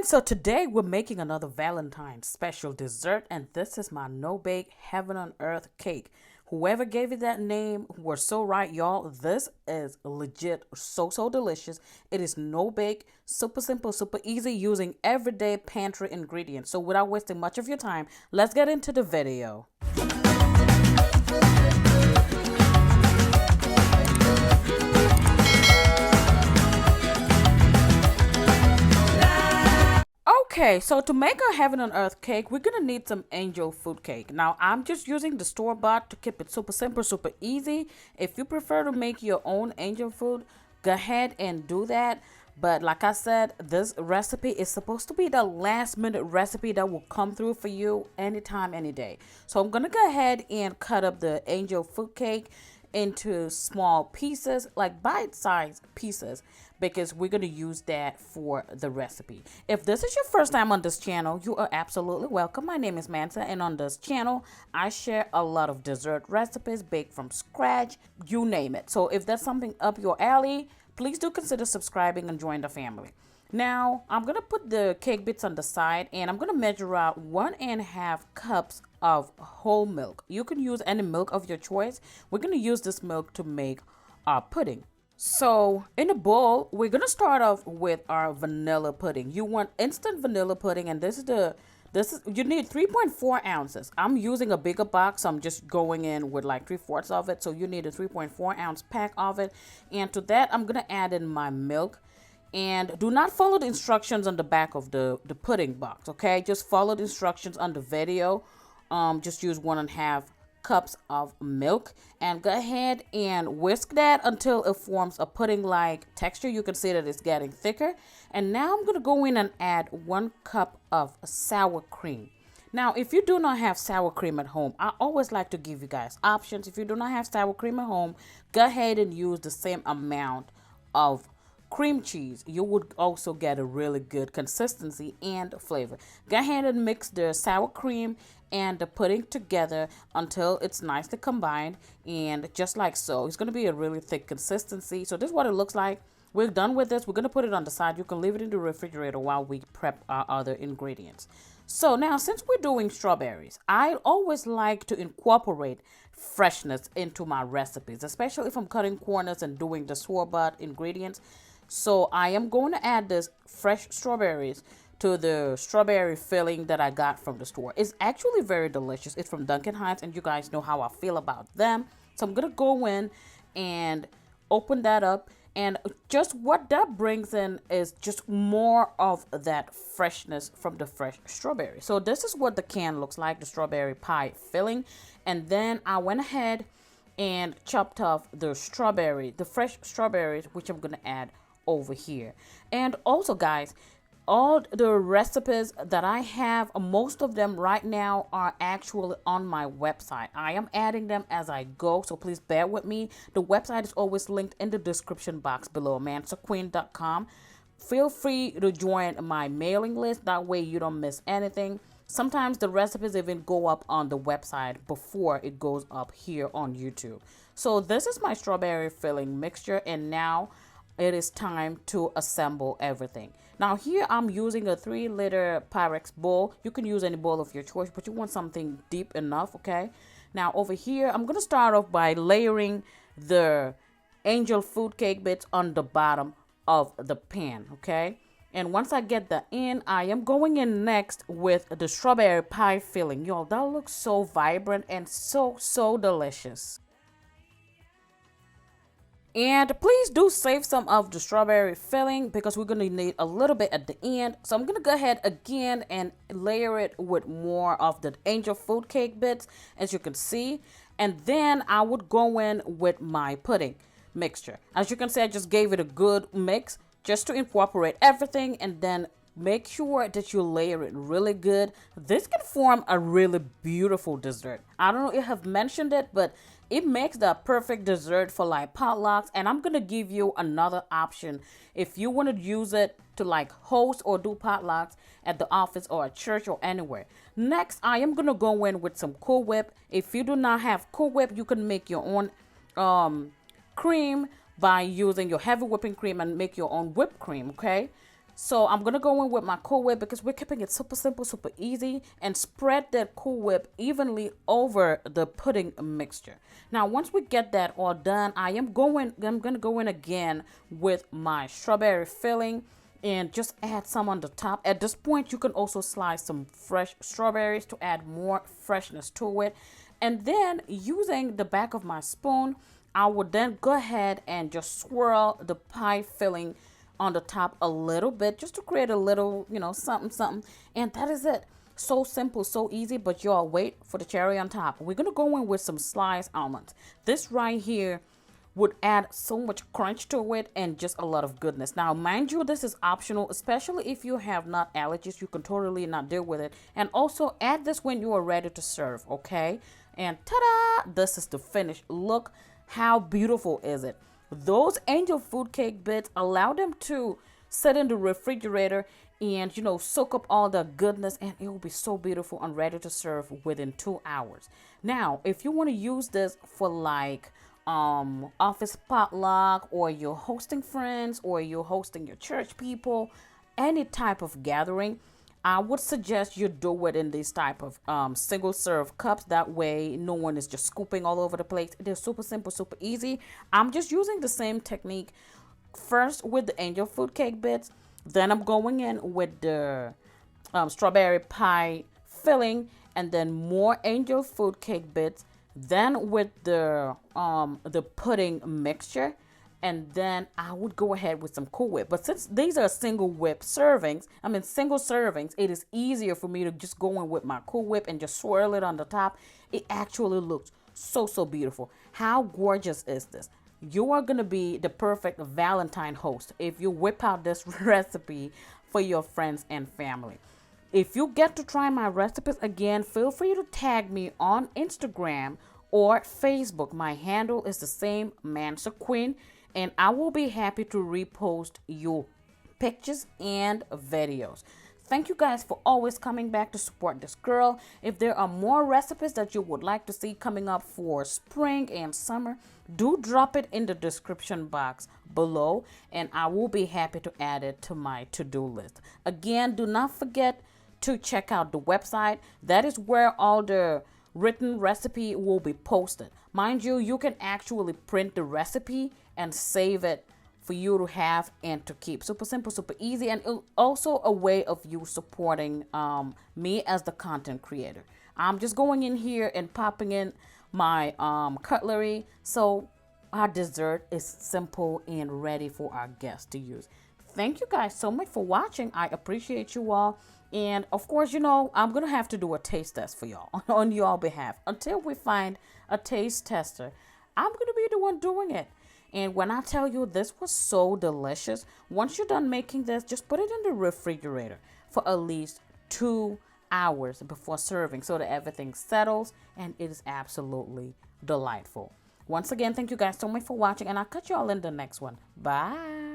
friends, so today we're making another Valentine's special dessert, and this is my no-bake heaven on earth cake. Whoever gave it that name were so right, y'all. This is legit so delicious. It is no bake, super simple, super easy, using everyday pantry ingredients. So without wasting much of your time, let's get into the video. Okay, so to make a heaven on earth cake, we're gonna need some angel food cake. Now, I'm just using the store-bought to keep it super simple, super easy. If you prefer to make your own angel food, go ahead and do that. But like I said, this recipe is supposed to be the last minute recipe that will come through for you anytime, any day. So I'm gonna go ahead and cut up the angel food cake into small pieces, like bite-sized pieces, because we're going to use that for the recipe. If this is your first time on this channel, you are absolutely welcome. My name is Mansa, and on this channel I share a lot of dessert recipes, baked from scratch, you name it. So if that's something up your alley, please do consider subscribing and join the family. Now, I'm going to put the cake bits on the side, and I'm going to measure out 1.5 cups of whole milk. You can use any milk of your choice. We're going to use this milk to make our pudding. So in a bowl, we're going to start off with our vanilla pudding. You want instant vanilla pudding, and you need 3.4 ounces. I'm using a bigger box, so I'm just going in with like 3/4 of it. So you need a 3.4 ounce pack of it. And to that, I'm going to add in my milk. And do not follow the instructions on the back of the pudding box, okay? Just follow the instructions on the video. Just use 1.5 cups of milk, and go ahead and whisk that until it forms a pudding-like texture. You can see that it's getting thicker. And now I'm going to go in and add 1 cup of sour cream. Now, if you do not have sour cream at home, I always like to give you guys options. If you do not have sour cream at home, go ahead and use the same amount of cream cheese. You would also get a really good consistency and flavor. Go ahead and mix the sour cream and the pudding together until it's nicely combined, and just like so. It's going to be a really thick consistency. So this is what it looks like. We're done with this. We're going to put it on the side. You can leave it in the refrigerator while we prep our other ingredients. So now, since we're doing strawberries, I always like to incorporate freshness into my recipes, especially if I'm cutting corners and doing the store-bought ingredients. So I am going to add this fresh strawberries to the strawberry filling that I got from the store. It's actually very delicious. It's from Duncan Hines, and you guys know how I feel about them. So I'm going to go in and open that up. And just what that brings in is just more of that freshness from the fresh strawberry. So this is what the can looks like, the strawberry pie filling. And then I went ahead and chopped off the fresh strawberries, which I'm going to add over here. And also, guys, all the recipes that I have, most of them right now are actually on my website. I am adding them as I go, so please bear with me. The website is always linked in the description box below, MansaQueen.com. Feel free to join my mailing list. That way you don't miss anything. Sometimes the recipes even go up on the website before it goes up here on YouTube. So this is my strawberry filling mixture, and now it is time to assemble everything. Now here I'm using a 3-liter Pyrex bowl. You can use any bowl of your choice, but you want something deep enough, okay? Now over here, I'm going to start off by layering the angel food cake bits on the bottom of the pan, okay? And once I get that in, I am going in next with the strawberry pie filling. Y'all, that looks so vibrant and so delicious. And please do save some of the strawberry filling because we're going to need a little bit at the end. So I'm going to go ahead again and layer it with more of the angel food cake bits, as you can see. And then I would go in with my pudding mixture. As you can see, I just gave it a good mix just to incorporate everything, and then make sure that you layer it really good. This can form a really beautiful dessert. I don't know if I've mentioned it, but it makes the perfect dessert for like potlucks. And I'm going to give you another option if you want to use it to like host or do potlucks at the office or at church or anywhere. Next, I am going to go in with some Cool Whip. If you do not have Cool Whip, you can make your own cream by using your heavy whipping cream and make your own whipped cream, okay? So I'm gonna go in with my Cool Whip because we're keeping it super simple, super easy, and spread that Cool Whip evenly over the pudding mixture. Now, once we get that all done, I'm gonna go in again with my strawberry filling and just add some on the top. At this point, you can also slice some fresh strawberries to add more freshness to it. And then using the back of my spoon, I would then go ahead and just swirl the pie filling on the top a little bit just to create a little, something, something. And that is it. So simple, so easy, but y'all wait for the cherry on top. We're going to go in with some sliced almonds. This right here would add so much crunch to it and just a lot of goodness. Now, mind you, this is optional, especially if you have nut allergies. You can totally not deal with it. And also add this when you are ready to serve, okay? And ta-da! This is the finished look. How beautiful is it? Those angel food cake bits, allow them to sit in the refrigerator and soak up all the goodness, and it will be so beautiful and ready to serve within 2 hours. Now, if you want to use this for like office potluck, or you're hosting friends, or you're hosting your church people, any type of gathering, I would suggest you do it in these type of single serve cups. That way no one is just scooping all over the place. They're super simple, super easy. I'm just using the same technique first with the angel food cake bits. Then I'm going in with the strawberry pie filling, and then more angel food cake bits. Then with the pudding mixture, and then I would go ahead with some Cool Whip. But since these are single servings, it is easier for me to just go in with my Cool Whip and just swirl it on the top. It actually looks so, so beautiful. How gorgeous is this? You are going to be the perfect Valentine host if you whip out this recipe for your friends and family. If you get to try my recipes again, feel free to tag me on Instagram or Facebook. My handle is the same, Mansa Queen, and I will be happy to repost your pictures and videos. Thank you guys for always coming back to support this girl. If there are more recipes that you would like to see coming up for spring and summer, do drop it in the description box below, and I will be happy to add it to my to-do list. Again, do not forget to check out the website. That is where all the written recipe will be posted. Mind you, you can actually print the recipe and save it for you to have and to keep. Super simple, super easy, and also a way of you supporting me as the content creator. I'm just going in here and popping in my cutlery, so our dessert is simple and ready for our guests to use. Thank you guys so much for watching. I appreciate you all. And of course, I'm going to have to do a taste test for y'all on y'all behalf. Until we find a taste tester, I'm going to be the one doing it. And when I tell you this was so delicious, once you're done making this, just put it in the refrigerator for at least 2 hours before serving so that everything settles, and it is absolutely delightful. Once again, thank you guys so much for watching, and I'll catch y'all in the next one. Bye.